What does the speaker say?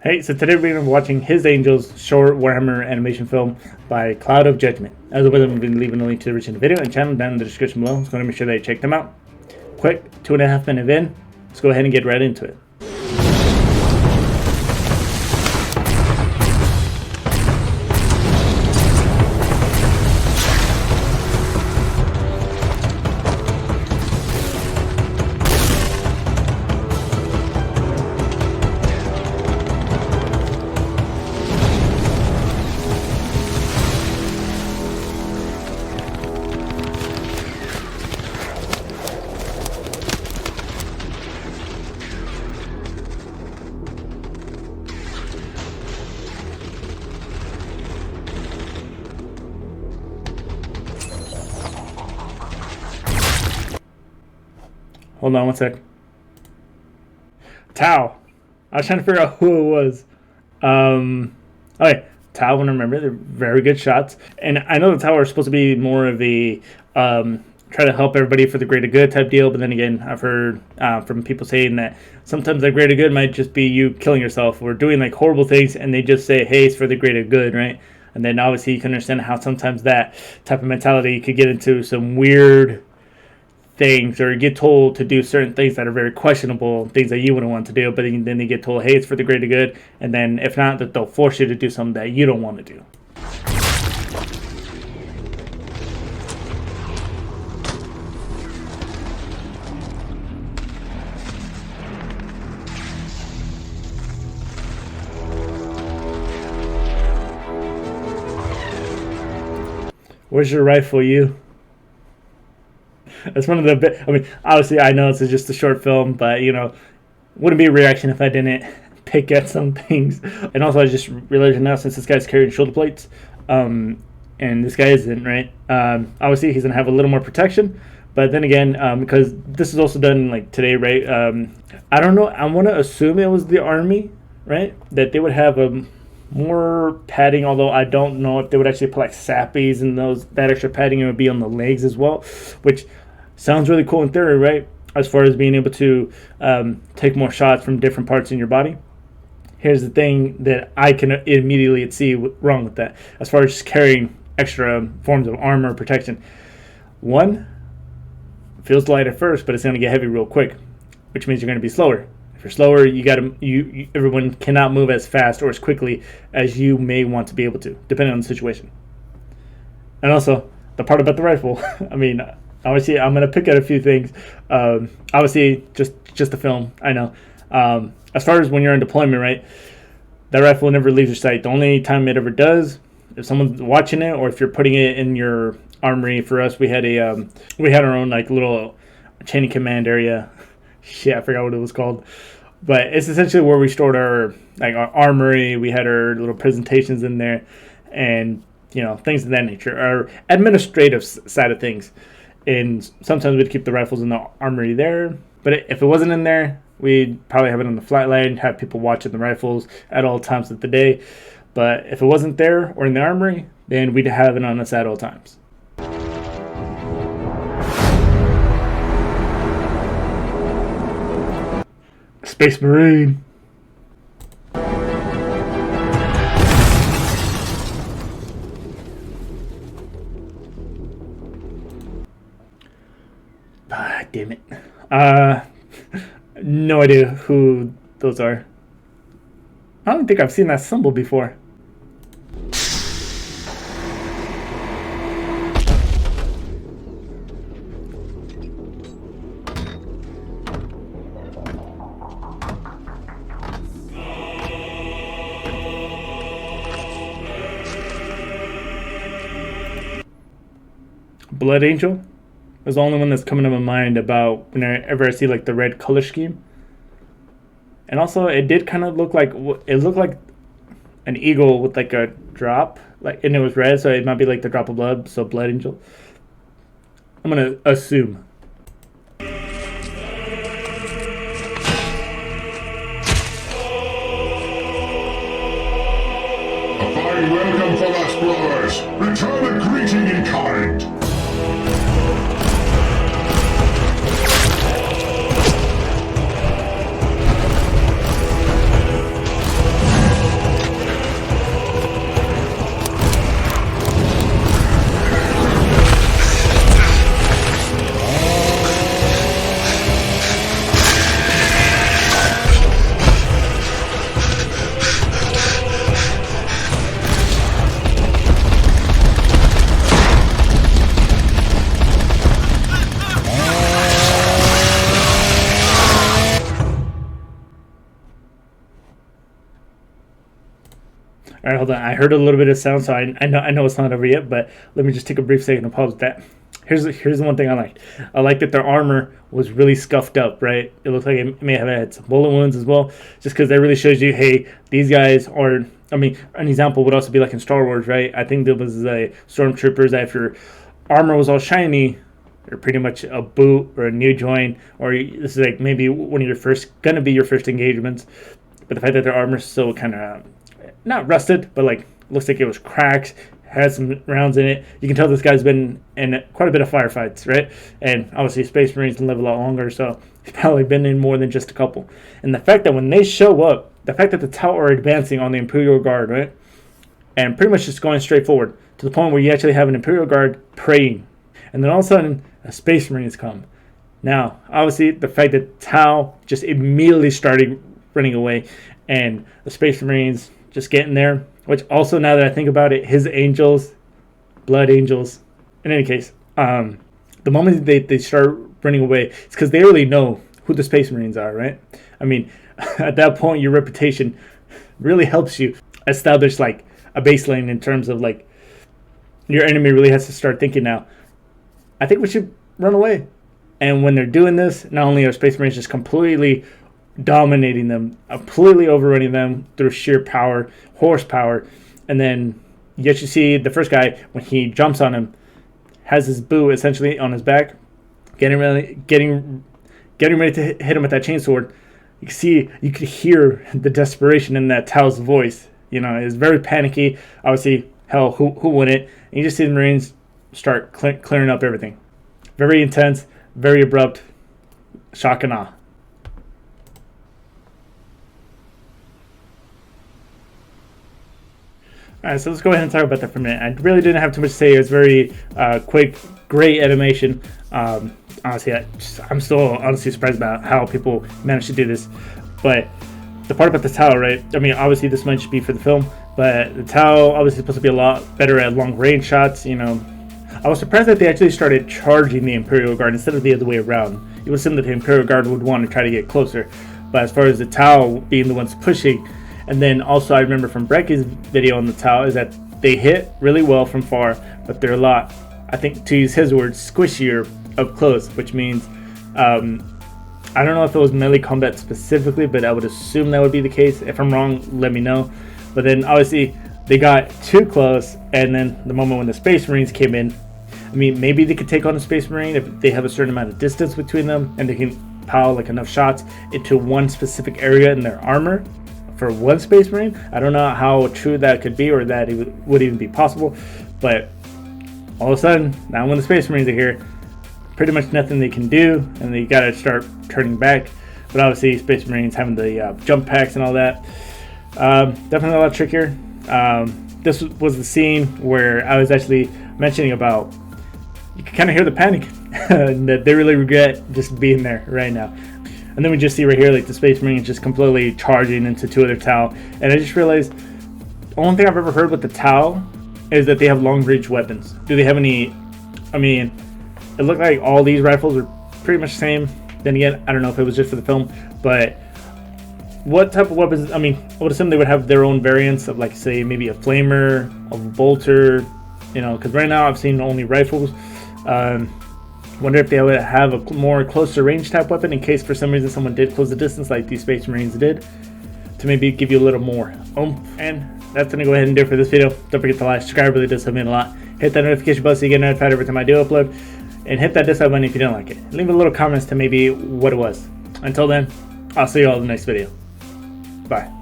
Hey, so today we're going to be watching His Angels short Warhammer animation film by Cloud of Judgment. As always, I'm going to be leaving a link to the original video and channel down in the description below, so I'm going to make sure that you check them out. Quick, 2.5 minute in. Let's go ahead and get right into it. Hold on one sec. Tau. I was trying to figure out who it was. Okay, Tau, when I remember, they're very good shots. And I know the Tau are supposed to be more of a try to help everybody for the greater good type deal. But then again, I've heard from people saying that sometimes the greater good might just be you killing yourself or doing like horrible things, and they just say, hey, it's for the greater good, right? And then obviously you can understand how sometimes that type of mentality could get into some weird things, or get told to do certain things that are very questionable, things that you wouldn't want to do, but then they get told, hey, it's for the greater good, and then if not, that they'll force you to do something that you don't want to do. Where's your rifle, you? That's one of the. I mean, obviously, I know this is just a short film, but you know, wouldn't be a reaction if I didn't pick at some things. And also, I just realized now, since this guy's carrying shoulder plates, and this guy isn't, right? Obviously, he's gonna have a little more protection. But then again, because this is also done like today, right? I don't know. I want to assume it was the army, right? That they would have more padding, although I don't know if they would actually put like sappies and that extra padding. It would be on the legs as well, which sounds really cool in theory, right? As far as being able to take more shots from different parts in your body. Here's the thing that I can immediately see wrong with that, as far as just carrying extra forms of armor or protection. One, feels light at first, but it's going to get heavy real quick, which means you're going to be slower. If you're slower, everyone cannot move as fast or as quickly as you may want to be able to, depending on the situation. And also, the part about the rifle, I mean, obviously, I'm going to pick out a few things. Obviously, just the film, I know. As far as when you're in deployment, right, that rifle never leaves your sight. The only time it ever does, if someone's watching it, or if you're putting it in your armory. For us, we had our own like little chain of command area. Shit, I forgot what it was called. But it's essentially where we stored our armory. We had our little presentations in there, and you know, things of that nature. Our administrative side of things. And sometimes we'd keep the rifles in the armory there. But if it wasn't in there, we'd probably have it on the flatline, have people watching the rifles at all times of the day. But if it wasn't there or in the armory, then we'd have it on us at all times. Space Marine. Damn it. No idea who those are. I don't think I've seen that symbol before. Blood Angel is the only one that's coming to my mind about whenever I see like the red color scheme. And also, it did kind of look like an eagle with like a drop, and it was red, so it might be like the drop of blood. So Blood Angel. I'm gonna assume. Welcome, fellow explorers. Return a greeting in kind. All right, hold on. I heard a little bit of sound, so I know it's not over yet, but let me just take a brief second to pause with that. Here's the one thing I liked. I like that their armor was really scuffed up, right? It looks like it may have had some bullet wounds as well, just because that really shows you, hey, these guys are. I mean, an example would also be like in Star Wars, right? I think there was a stormtroopers that if your armor was all shiny, or pretty much a boot or a new join, or this is like maybe one of your gonna be your first engagements. But the fact that their armor is still kind of not rusted, but like looks like it was cracked, had some rounds in it. You can tell this guy's been in quite a bit of firefights, right? And obviously Space Marines live a lot longer, so he's probably been in more than just a couple. And the fact that when they show up, the fact that the Tau are advancing on the Imperial Guard, right? And pretty much just going straight forward to the point where you actually have an Imperial Guard praying. And then all of a sudden, a Space Marines come. Now, obviously, the fact that Tau just immediately started running away and the Space Marines just getting there, which also, now that I think about it, his angels, blood angels. In any case, the moment they start running away, it's because they already know who the Space Marines are, right? I mean, at that point, your reputation really helps you establish like a baseline in terms of like your enemy really has to start thinking now, I think we should run away. And when they're doing this, not only are Space Marines just completely dominating them, completely overrunning them through sheer power, horsepower, and then yet you see the first guy, when he jumps on him, has his boot essentially on his back, getting ready to hit him with that chainsword. You could hear the desperation in that Tau's voice. You know, it's very panicky. Obviously, hell, who wouldn't? And you just see the Marines start clearing up everything. Very intense, very abrupt, shock and awe. Alright, so let's go ahead and talk about that for a minute. I really didn't have too much to say. It was very quick, great animation. Honestly, I'm still honestly surprised about how people managed to do this. But the part about the Tau, right? I mean, obviously this might just be for the film, but the Tau obviously supposed to be a lot better at long range shots. You know, I was surprised that they actually started charging the Imperial Guard instead of the other way around. You would assume that the Imperial Guard would want to try to get closer, but as far as the Tau being the ones pushing. And then also I remember from Brecky's video on the Tau is that they hit really well from far, but they're a lot, I think to use his words, squishier up close, which means, I don't know if it was melee combat specifically, but I would assume that would be the case. If I'm wrong, let me know. But then obviously they got too close, and then the moment when the Space Marines came in, I mean, maybe they could take on a Space Marine if they have a certain amount of distance between them, and they can pile like enough shots into one specific area in their armor for one Space Marine. I don't know how true that could be, or that it would even be possible, but all of a sudden, now when the Space Marines are here, pretty much nothing they can do, and they gotta start turning back. But obviously, Space Marines having the jump packs and all that, definitely a lot trickier. This was the scene where I was actually mentioning about, you can kind of hear the panic that they really regret just being there right now. And then we just see right here, like the Space Marines just completely charging into two other Tau. And I just realized, the only thing I've ever heard with the Tau is that they have long range weapons. Do they have any? I mean, it looked like all these rifles are pretty much the same. Then again, I don't know if it was just for the film, but what type of weapons? I mean, I would assume they would have their own variants of, like, say, maybe a flamer, a bolter, you know, because right now I've seen only rifles. Wonder if they would have a more closer range type weapon in case for some reason someone did close the distance like these Space Marines did, to maybe give you a little more oomph. And that's gonna go ahead and do it for this video. Don't forget to like, subscribe, really does help me a lot. Hit that notification bell so you get notified every time I do upload, and hit that dislike button if you didn't like it. Leave a little comments to maybe what it was. Until then, I'll see you all in the next video. Bye.